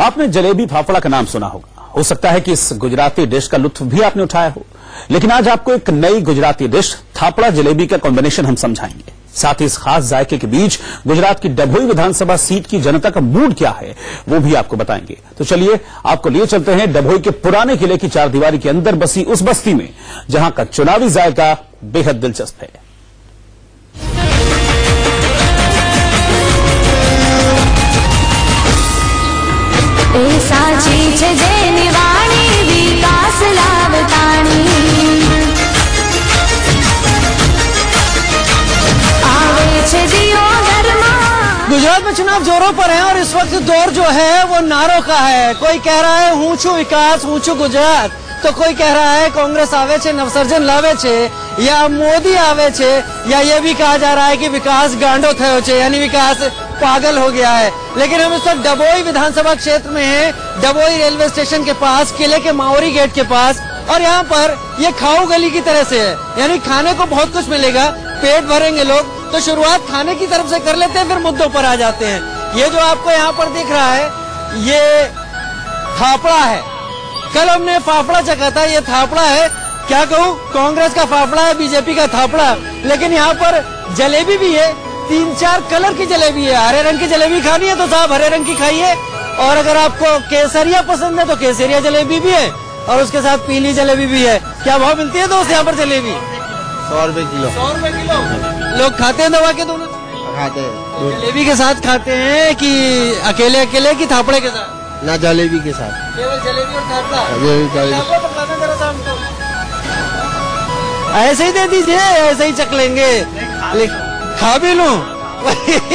आपने जलेबी फाफड़ा का नाम सुना होगा। हो सकता है कि इस गुजराती डिश का लुत्फ भी आपने उठाया हो, लेकिन आज आपको एक नई गुजराती डिश फाफड़ा जलेबी का कॉम्बिनेशन हम समझाएंगे। साथ ही इस खास जायके के बीच गुजरात की डभोई विधानसभा सीट की जनता का मूड क्या है वो भी आपको बताएंगे। तो चलिए आपको लिए चलते हैं डभोई के पुराने किले की चारदीवारी के अंदर बसी उस बस्ती में जहां का चुनावी जायका बेहद दिलचस्प है। गुजरात में चुनाव जोरों पर है और इस वक्त दौर जो है वो नारों का है। कोई कह रहा है हूँ छू विकास, हूँ छू गुजरात, तो कोई कह रहा है कांग्रेस आवे छे, नवसर्जन लावे छे, या मोदी आवे छे, या ये भी कहा जा रहा है कि विकास गांडो थयो छे, यानी विकास पागल हो गया है। लेकिन हम इस वक्त डभोई विधानसभा क्षेत्र में हैं, डभोई रेलवे स्टेशन के पास, किले के मावरी गेट के पास, और यहाँ पर ये खाऊ गली की तरह से है, यानी खाने को बहुत कुछ मिलेगा, पेट भरेंगे लोग। तो शुरुआत खाने की तरफ से कर लेते हैं, फिर मुद्दों पर आ जाते हैं। ये जो आपको यहाँ पर दिख रहा है ये फाफड़ा है। कल हमने फाफड़ा चखा था, ये थापड़ा है। क्या कहूँ, कांग्रेस का फाफड़ा है, बीजेपी का थापड़ा। लेकिन यहाँ पर जलेबी भी है, 3-4 कलर की जलेबी है। हरे रंग की जलेबी खानी है तो साहब हरे रंग की खाइए, और अगर आपको केसरिया पसंद है तो केसरिया जलेबी भी है, और उसके साथ पीली जलेबी भी है। क्या भाव मिलती है दोस्त यहाँ पर जलेबी? 100 रुपए किलो। 100 रुपए किलो। लोग खाते हैं दबा के? दोनों खाते हैं। जलेबी के साथ खाते हैं कि अकेले अकेले की थापड़े के साथ? ना, जलेबी के साथ। केवल जलेबी और थापड़ा? ऐसे ही दे दीजिए, ऐसे ही चख लेंगे, खा भी लूं।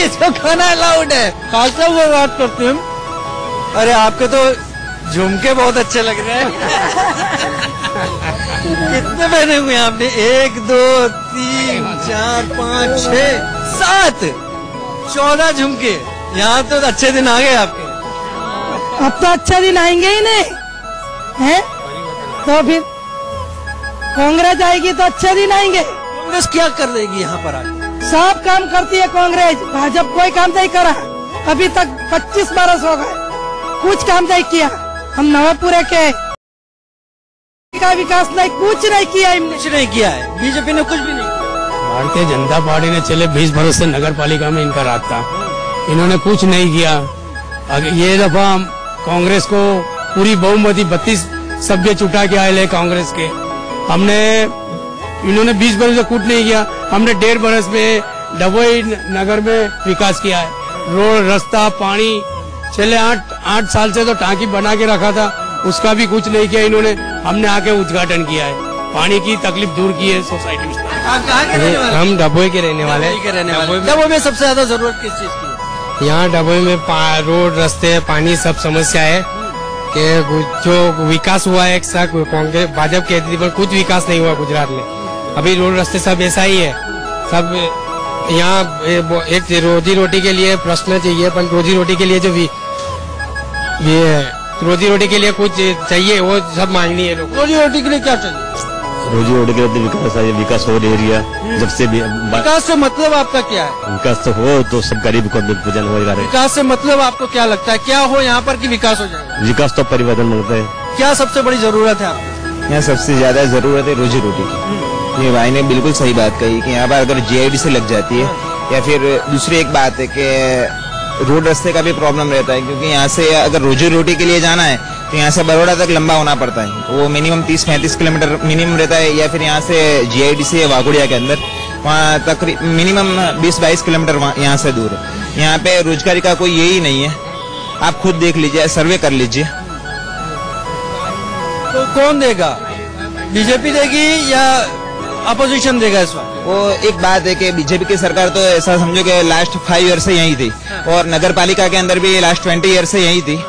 इसको खाना अलाउड है। खासा हुआ बात करते हैं। अरे आपके तो झुमके बहुत अच्छे लग रहे हैं। कितने पहने हुए हैं आपने? 1 2 3 4 5 6 7 14 झुमके। यहाँ तो अच्छे दिन आ गए आपके। अब तो अच्छे दिन आएंगे ही नहीं हैं? तो फिर कांग्रेस आएगी तो अच्छे दिन आएंगे। कांग्रेस क्या कर देगी यहाँ पर आगे? सब काम करती है कांग्रेस, भाजपा कोई काम नहीं करा। अभी तक 25 बरस हो गए, कुछ काम नहीं किया। हम नवापुरे के का विकास नहीं, कुछ नहीं किया, कुछ नहीं किया है। बीजेपी ने कुछ भी नहीं किया। भारतीय जनता पार्टी ने चले 20 बरस से नगर पालिका में इनका राज था, इन्होंने कुछ नहीं किया। ये दफा कांग्रेस को पूरी बहुमती 32 सभ्य चुटा के आए कांग्रेस के। हमने इन्होंने 20 बरस से कुछ नहीं किया। हमने 1.5 बरस में डभोई नगर में विकास किया है। रोड, रास्ता, पानी, चले 8 साल से तो टांकी बना के रखा था, उसका भी कुछ नहीं किया इन्होंने। हमने आके उद्घाटन किया है, पानी की तकलीफ दूर की है सोसाइटी में। आप कहाँ के रहने वाले? हम डभोई के रहने वाले। डभोई में सबसे ज्यादा जरूरत किस चीज की है? यहाँ डभोई में रोड, रास्ते, पानी सब समस्या है कि जो विकास हुआ है कांग्रेस भाजपा के पर कुछ विकास नहीं हुआ गुजरात में। अभी रोड रास्ते सब ऐसा ही है। सब यहाँ एक रोजी रोटी के लिए प्रश्न चाहिए, पर रोजी रोटी के लिए जो रोजी रोटी के लिए कुछ चाहिए वो सब मांगनी है लोग। रोजी रोटी के लिए क्या चाहिए? रोजी रोटी के लिए विकास है, विकास हो रही है जब से भी। विकास से मतलब आपका क्या है? विकास तो हो तो सब गरीब को भोजन होगा। विकास से मतलब आपको क्या लगता है, क्या हो यहाँ पर कि विकास हो जाएगा? विकास तो परिवर्तन मिलता है। क्या सबसे बड़ी जरूरत है आपको? यहाँ सबसे ज्यादा जरूरत है रोजी रोटी की। ये भाई ने बिल्कुल सही बात कही कि यहाँ पर अगर GIDC लग जाती है, या फिर दूसरी एक बात है कि रोड रास्ते का भी प्रॉब्लम रहता है, क्योंकि यहाँ से अगर रोजी रोटी के लिए जाना है तो यहाँ से बड़ौदा तक लंबा होना पड़ता है। वो मिनिमम 30-35 किलोमीटर मिनिमम रहता है, या फिर यहाँ से GIDC है वाघोड़िया के अंदर, वहाँ तक मिनिमम 20-22 किलोमीटर यहाँ से दूर है। यहाँ पे रोजगारी का कोई यही नहीं है। आप खुद देख लीजिए, सर्वे कर लीजिए। तो कौन देगा? बीजेपी देगी या अपोजिशन देगा इस बार? वो एक बात है कि बीजेपी की सरकार तो ऐसा समझो कि लास्ट 5 ईयर से यही थी, और नगर पालिका के अंदर भी लास्ट 20 ईयर से यही थी,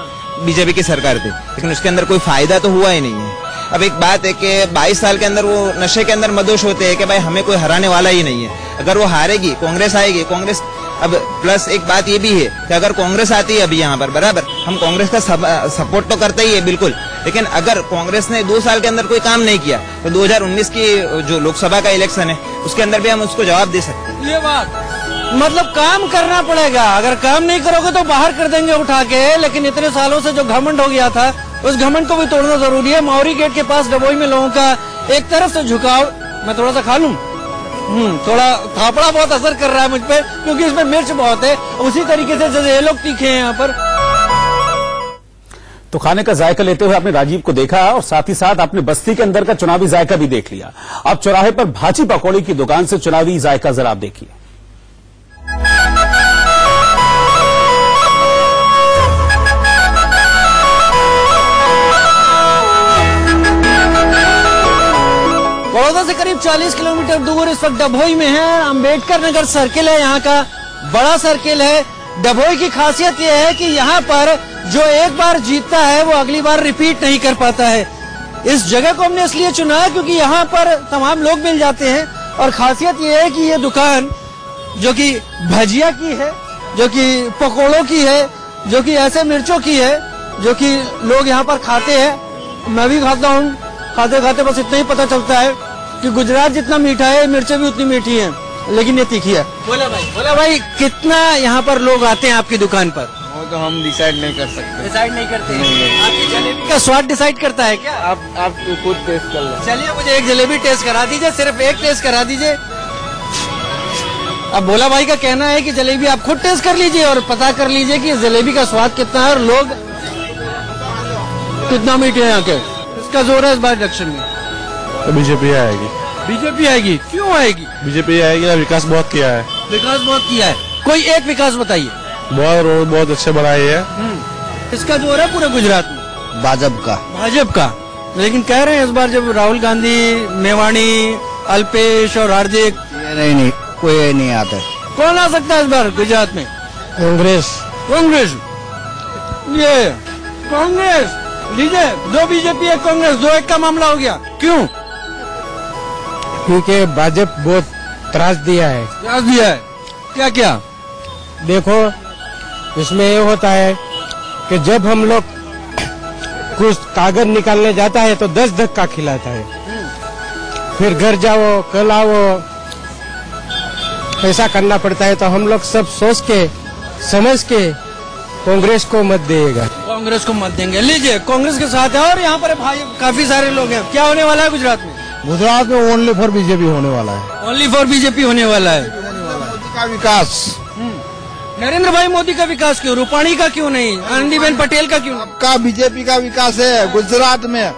बीजेपी की सरकार थी, लेकिन उसके अंदर कोई फायदा तो हुआ ही नहीं है। अब एक बात है कि 22 साल के अंदर वो नशे के अंदर मदोश होते हैं कि भाई हमें कोई हराने वाला ही नहीं है। अगर वो हारेगी, कांग्रेस आएगी, कांग्रेस अब प्लस एक बात ये भी है कि अगर कांग्रेस आती है अभी यहाँ पर, बराबर हम कांग्रेस का सपोर्ट तो करते ही है बिल्कुल, लेकिन अगर कांग्रेस ने 2 साल के अंदर कोई काम नहीं किया तो 2019 की जो लोकसभा का इलेक्शन है उसके अंदर भी हम उसको जवाब दे सकते हैं। ये बात मतलब काम करना पड़ेगा, अगर काम नहीं करोगे तो बाहर कर देंगे उठा के। लेकिन इतने सालों से जो घमंड हो गया था, उस घमंड को भी तोड़ना जरूरी है। मौरी गेट के पास डबोई में लोगों का एक तरफ से झुकाव, मैं थोड़ा सा खा लूं, थोड़ा थापड़ा बहुत असर कर रहा है मुझ पे, क्योंकि इसमें मिर्च बहुत है। उसी तरीके से जैसे ये लोग तीखे हैं यहाँ पर। तो खाने का जायका लेते हुए आपने राजीव को देखा और साथ ही साथ आपने बस्ती के अंदर का चुनावी जायका भी देख लिया। अब चौराहे पर भाजी पकौड़ी की दुकान से चुनावी जायका जरा आप देखिए। बड़ौदा से करीब 40 किलोमीटर दूर इस वक्त डभोई में है। अंबेडकर नगर सर्किल है, यहाँ का बड़ा सर्किल है। डभोई की खासियत यह है कि यहाँ पर जो एक बार जीतता है वो अगली बार रिपीट नहीं कर पाता है। इस जगह को हमने इसलिए चुना है क्योंकि यहाँ पर तमाम लोग मिल जाते हैं। और खासियत यह है कि ये दुकान जो कि भजिया की है, जो कि पकौड़ों की है, जो कि ऐसे मिर्चों की है जो कि लोग यहाँ पर खाते हैं। मैं भी खाता हूँ, खाते खाते बस इतना ही पता चलता है कि गुजरात जितना मीठा है मिर्चें भी उतनी मीठी हैं, लेकिन ये तीखी है। बोला भाई कितना यहाँ पर लोग आते हैं आपकी दुकान पर? वो तो हम डिसाइड नहीं कर सकते। डिसाइड नहीं करते हैं। आपकी जलेबी का स्वाद डिसाइड करता है क्या? आप खुद टेस्ट कर लो। चलिए मुझे एक जलेबी टेस्ट करा दीजिए, सिर्फ एक टेस्ट करा दीजिए। अब भोला भाई का कहना है कि जलेबी आप खुद टेस्ट कर लीजिए और पता कर लीजिए कि जलेबी का स्वाद कितना है और लोग कितना मीठे हैं यहाँ के। इसका जोर है इस बार इलेक्शन में। तो बीजेपी आएगी। बीजेपी आएगी? क्यों आएगी? बीजेपी आएगी, विकास बहुत किया है। विकास बहुत किया है, कोई एक विकास बताइए। बहुत रोड बहुत अच्छे बनाए है। इसका जोर है पूरे गुजरात में भाजपा का। लेकिन कह रहे हैं इस बार जब राहुल गांधी, मेवाणी, अल्पेश और हार्दिक, नहीं कोई नहीं आता। कौन आ सकता है इस बार गुजरात में? कांग्रेस। ये कांग्रेस लीजिए, दो बीजेपी एक कांग्रेस, 2-1 का मामला हो गया। क्यों? क्योंकि भाजपा बहुत त्रास दिया है। क्या क्या? देखो इसमें ये होता है कि जब हम लोग कुछ कागज निकालने जाता है तो 10 धक्का खिलाता है, फिर घर जाओ कल आओ ऐसा करना पड़ता है। तो हम लोग सब सोच के समझ के कांग्रेस को मत देगा। कांग्रेस को मत देंगे। लीजिए कांग्रेस के साथ है। और यहाँ पर भाई काफी सारे लोग हैं। क्या होने वाला है गुजरात में? गुजरात में ओनली फॉर बीजेपी होने वाला है। ओनली फॉर बीजेपी होने वाला है। मोदी का विकास, नरेंद्र भाई मोदी का विकास क्यों? रूपाणी का क्यों नहीं? आनंदीबेन पटेल का क्यों? का बीजेपी का विकास है गुजरात में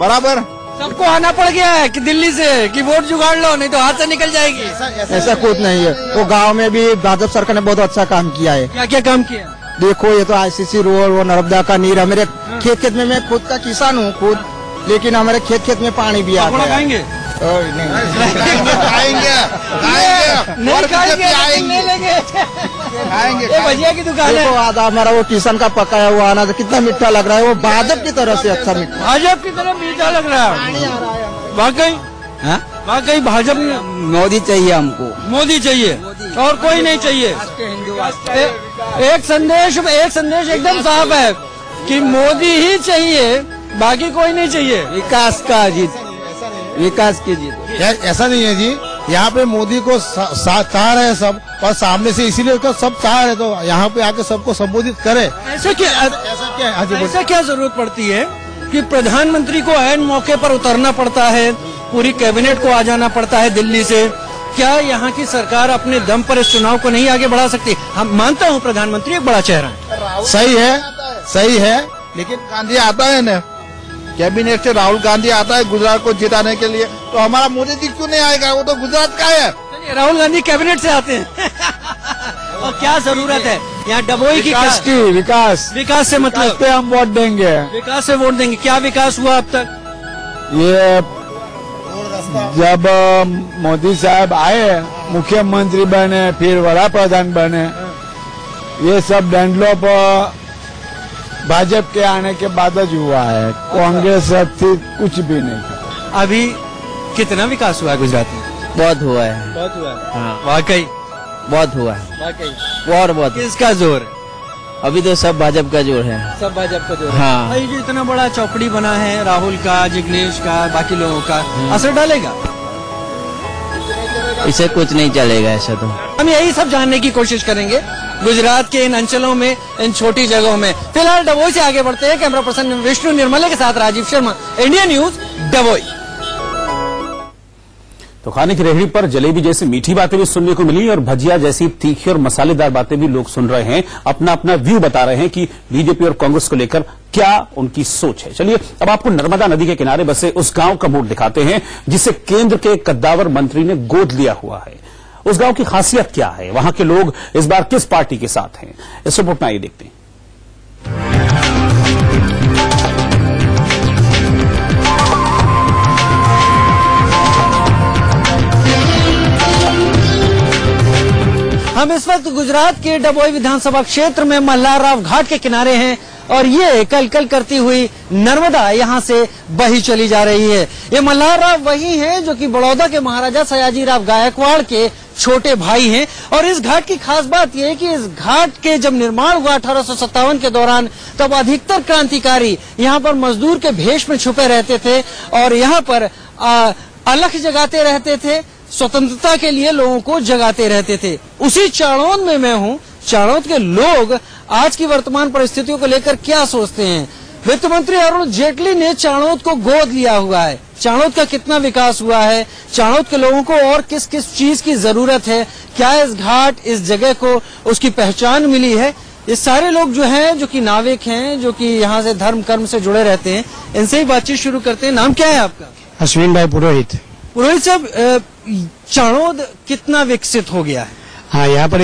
बराबर। सबको आना पड़ गया है कि दिल्ली से कि वोट जुगाड़ लो, नहीं तो हाथ से निकल जाएगी। ऐसा कुछ नहीं है। वो गांव में भी भाजपा सरकार ने बहुत अच्छा काम किया है। क्या क्या काम किया? देखो ये तो आईसीसी रोड, वो नर्मदा का नीर, मेरे खेत में, मैं खुद का किसान हूँ खुद, लेकिन हमारे खेत में पानी भी आता है। खाएंगे? खाएंगे। भजिया की दुकान है। आधा हमारा वो किसान का पकाया हुआ अनाज कितना मीठा लग रहा है, वो भाजपा की तरह से अच्छा मीठा, भाजपा की तरह मीठा लग रहा है। वाकई भाजपा। मोदी चाहिए हमको, मोदी चाहिए और कोई नहीं चाहिए। एक संदेश एकदम साफ है कि मोदी ही चाहिए, बाकी कोई नहीं चाहिए। विकास की जीत। ऐसा नहीं है जी, यहाँ पे मोदी को चाह रहे हैं सब और सामने से, इसीलिए उसका सब चाह रहे, तो यहाँ पे आके सबको संबोधित करे। ऐसा क्या जरूरत पड़ती है कि प्रधानमंत्री को ऐन मौके पर उतरना पड़ता है, पूरी कैबिनेट को आ जाना पड़ता है दिल्ली से? क्या यहाँ की सरकार अपने दम पर इस चुनाव को नहीं आगे बढ़ा सकती? हम मानता हूँ प्रधानमंत्री एक बड़ा चेहरा है, सही है, लेकिन गांधी आता है ना कैबिनेट से, राहुल गांधी आता है गुजरात को जिताने के लिए, तो हमारा मोदी जी क्यों नहीं आएगा? वो तो गुजरात का है। राहुल गांधी कैबिनेट से आते हैं। और क्या जरूरत है यहाँ डबोई की? विकास से मतलब पे हम वोट देंगे, विकास से वोट देंगे। क्या विकास हुआ अब तक? ये जब मोदी साहब आए, मुख्यमंत्री बने, फिर वड़ा प्रधान बने, ये सब डेवलप भाजपा के आने के बाद ही हुआ है। कांग्रेस थी कुछ भी नहीं था। अभी कितना विकास हुआ है गुजरात में? बहुत हुआ है। हाँ वाकई बहुत हुआ है, वाकई। और बहुत। किसका जोर है? अभी तो सब भाजपा का जोर है। सब भाजपा का जोर है। हाँ। भाई जो इतना बड़ा चौकड़ी बना है राहुल का, जिग्नेश का, बाकी लोगों का, असर डालेगा? इसे कुछ नहीं चलेगा ऐसा तो। हम यही सब जानने की कोशिश करेंगे गुजरात के इन अंचलों में, इन छोटी जगहों में। फिलहाल डभोई से आगे बढ़ते हैं। कैमरा पर्सन विष्णु निर्मले के साथ राजीव शर्मा, इंडिया न्यूज, डभोई। तो खाने की रेहड़ी पर जलेबी जैसी मीठी बातें भी सुनने को मिली और भजिया जैसी तीखी और मसालेदार बातें भी लोग सुन रहे हैं। अपना अपना व्यू बता रहे हैं कि बीजेपी और कांग्रेस को लेकर क्या उनकी सोच है। चलिए अब आपको नर्मदा नदी के किनारे बसे उस गांव का मूड दिखाते हैं जिसे केंद्र के कद्दावर मंत्री ने गोद लिया हुआ है। उस गांव की खासियत क्या है, वहां के लोग इस बार किस पार्टी के साथ हैं, इस रिपोर्ट में आइए देखते हैं। हम इस वक्त गुजरात के डभोई विधानसभा क्षेत्र में मल्हारराव घाट के किनारे हैं और ये कल-कल करती हुई नर्मदा यहाँ से बही चली जा रही है। ये मल्हारराव वही हैं जो कि बड़ौदा के महाराजा सयाजीराव गायकवाड़ के छोटे भाई हैं और इस घाट की खास बात यह है कि इस घाट के जब निर्माण हुआ 1857 के दौरान, तब अधिकतर क्रांतिकारी यहाँ पर मजदूर के भेष में छुपे रहते थे और यहाँ पर अलख जगाते रहते थे, स्वतंत्रता के लिए लोगों को जगाते रहते थे। उसी चाणोद में मैं हूँ। चाणोद के लोग आज की वर्तमान परिस्थितियों को लेकर क्या सोचते हैं? वित्त मंत्री अरुण जेटली ने चाणोद को गोद लिया हुआ है। चाणोद का कितना विकास हुआ है, चाणोद के लोगों को और किस किस चीज की जरूरत है, क्या इस घाट, इस जगह को उसकी पहचान मिली है, ये सारे लोग जो हैं, जो कि नाविक हैं, जो कि यहाँ से धर्म कर्म से जुड़े रहते हैं, इनसे ही बातचीत शुरू करते हैं। नाम क्या है आपका? अश्विन भाई पुरोहित। पुरोहित साहब, चाणोद कितना विकसित हो गया है? हाँ, यहाँ पर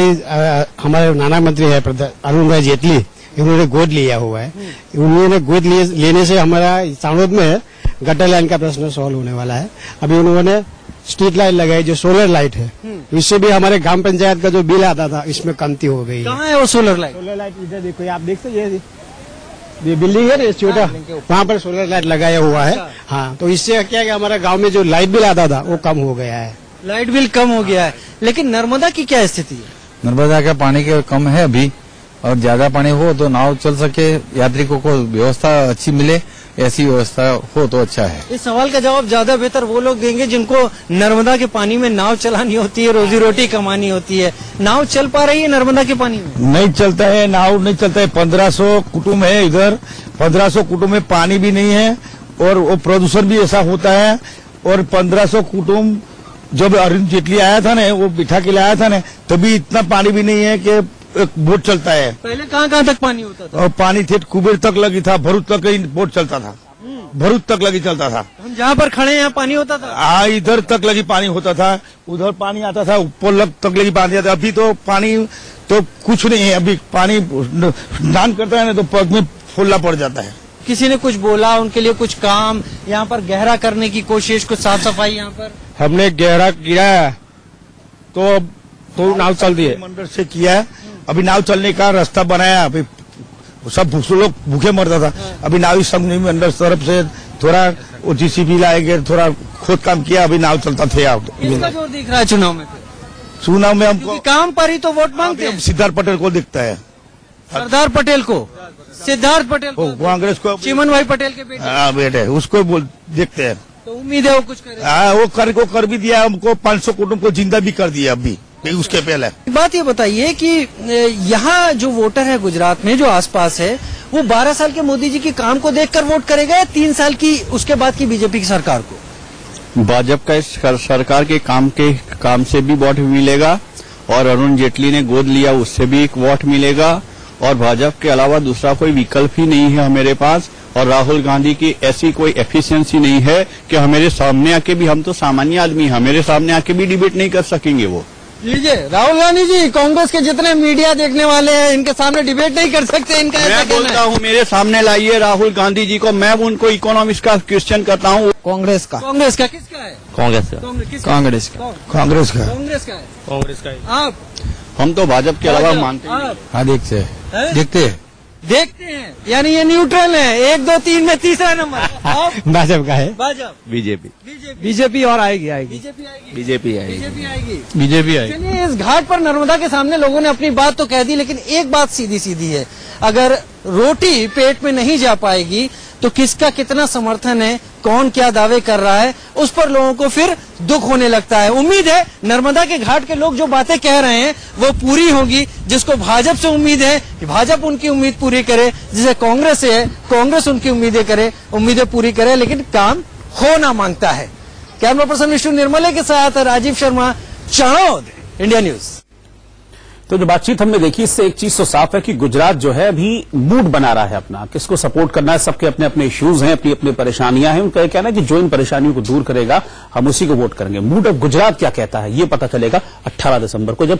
हमारे नाना मंत्री है अरुण भाई जेटली, इन्होंने गोद लिया हुआ है। उन्होंने गोद लेने से हमारा चाणोद में गटर लाइन का प्रश्न सॉल्व होने वाला है। अभी उन्होंने स्ट्रीट लाइट लगाई जो सोलर लाइट है, इससे भी हमारे ग्राम पंचायत का जो बिल आता था इसमें कमती हो गई। कहाँ है वो सोलर लाइट? सोलर लाइट इधर देखो, आप देख सकते हैं, ये बिल्डिंग है ना छोटा, वहाँ पर सोलर लाइट लगाया हुआ है। हाँ, तो इससे क्या है कि हमारा गांव में जो लाइट बिल आता था वो कम हो गया है। लाइट बिल कम हो गया है, लेकिन नर्मदा की क्या स्थिति है? नर्मदा का पानी के कम है अभी, और ज्यादा पानी हो तो नाव चल सके, यात्रिकों को व्यवस्था अच्छी मिले, ऐसी व्यवस्था हो तो अच्छा है। इस सवाल का जवाब ज्यादा बेहतर वो लोग देंगे जिनको नर्मदा के पानी में नाव चलानी होती है, रोजी रोटी कमानी होती है। नाव चल पा रही है नर्मदा के पानी में? नहीं चलता है, नाव नहीं चलता है। 1500 कुटुंब है इधर, 1500 कुटुंब में पानी भी नहीं है और वो प्रदूषण भी ऐसा होता है। और 1500 कुटुंब जब अरुण जेटली आया था ना, वो बिठा के लाया था ना, तभी इतना पानी भी नहीं है कि एक बोट चलता है। पहले कहाँ तक पानी होता था? और पानी ठेठ कुबेर तक लगी था, भरूच तक बोट चलता था, भरूच तक लगी चलता था। हम जहाँ पर खड़े हैं यहाँ पानी होता था? हाँ, इधर तक लगी पानी होता था, उधर पानी आता था, ऊपर तक लगी पानी आता था। अभी तो पानी तो कुछ नहीं है। अभी पानी स्नान करता है ना तो पग में फूलना पड़ जाता है। किसी ने कुछ बोला, उनके लिए कुछ काम यहाँ पर गहरा करने की कोशिश, कुछ साफ सफाई यहाँ पर? हमने गहरा किया तो नाव चल रही है, मंडल से किया। अभी नाव चलने का रास्ता बनाया। अभी सब लोग भूखे मरता था। अभी नावी संघ में अंदर तरफ से थोड़ा जीसीबी लाएंगे, थोड़ा खोद काम किया, अभी नाव चलता थे। इसका जोर दिख रहा है चुनाव में? चुनाव में हमको काम पर ही तो वोट मांगते हैं। सिद्धार्थ पटेल को दिखता है। सरदार पटेल को, सिद्धार्थ पटेल को, कांग्रेस को, चिमन भाई पटेल के बेटे। हाँ बेटे, उसको देखते हैं। तो उम्मीद है वो कुछ करे। हाँ, वो कर भी दिया हमको। 500 कुटुंब को जिंदा भी कर दिया अभी उसके पहले। बात ये बताइए कि यहाँ जो वोटर है गुजरात में, जो आसपास है, वो 12 साल के मोदी जी के काम को देखकर वोट करेगा या 3 साल की उसके बाद की बीजेपी की सरकार को? भाजपा का सरकार के काम से भी वोट मिलेगा और अरुण जेटली ने गोद लिया उससे भी एक वोट मिलेगा और भाजपा के अलावा दूसरा कोई विकल्प ही नहीं है हमारे पास। और राहुल गांधी की ऐसी कोई एफिशिएंसी नहीं है कि हमारे सामने आके भी, हम तो सामान्य आदमी, हमारे सामने आके भी डिबेट नहीं कर सकेंगे वो। लीजिए राहुल गांधी जी, कांग्रेस के जितने मीडिया देखने वाले हैं इनके सामने डिबेट नहीं कर सकते, इनका मैं बोलता हूँ मेरे सामने लाइए राहुल गांधी जी को, मैं उनको इकोनॉमिक्स का क्वेश्चन करता हूँ। कांग्रेस का किसका है? कांग्रेस का। कांग्रेस का है। कांग्रेस का। आप? हम तो भाजपा के अलावा मानते हैं। हाँ, देखते हैं, यानी ये न्यूट्रल है। 1, 2, 3 में तीसरा नंबर। भाजपा का है। बीजेपी और आएगी। बीजेपी आएगी। चलिए, इस घाट पर नर्मदा के सामने लोगों ने अपनी बात तो कह दी, लेकिन एक बात सीधी है, अगर रोटी पेट में नहीं जा पाएगी तो किसका कितना समर्थन है, कौन क्या दावे कर रहा है, उस पर लोगों को फिर दुख होने लगता है। उम्मीद है नर्मदा के घाट के लोग जो बातें कह रहे हैं वो पूरी होगी। जिसको भाजपा से उम्मीद है कि भाजपा उनकी उम्मीद पूरी करे, जिसे कांग्रेस से है कांग्रेस उनकी उम्मीदें पूरी करे, लेकिन काम होना मांगता है। कैमरा पर्सन विष्णु निर्मले के साथ राजीव शर्मा, चाणोद, इंडिया न्यूज। तो जो बातचीत हमने देखी इससे एक चीज तो साफ है कि गुजरात जो है अभी मूड बना रहा है अपना, किसको सपोर्ट करना है, सबके अपने अपने इश्यूज हैं, अपनी अपनी परेशानियां हैं। उनका यह कहना है कि जो इन परेशानियों को दूर करेगा हम उसी को वोट करेंगे। मूड ऑफ गुजरात क्या कहता है ये पता चलेगा 18 दिसंबर को, जब